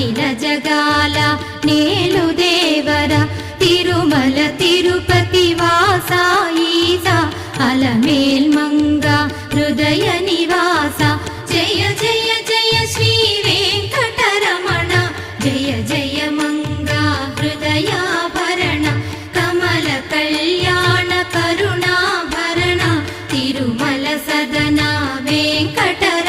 అఖిల జగాల నేలు దేవర తిరుమల తిరుపతి వాసా ఈసా అలమేల్ మంగ హృదయ నివాస జయ జయ జయ శ్రీ వెంకటరమణ జయ జయ మంగ హృదయాభరణ కమల కళ్యాణ కరుణాభరణ తిరుమల సదన వెంకటరమణ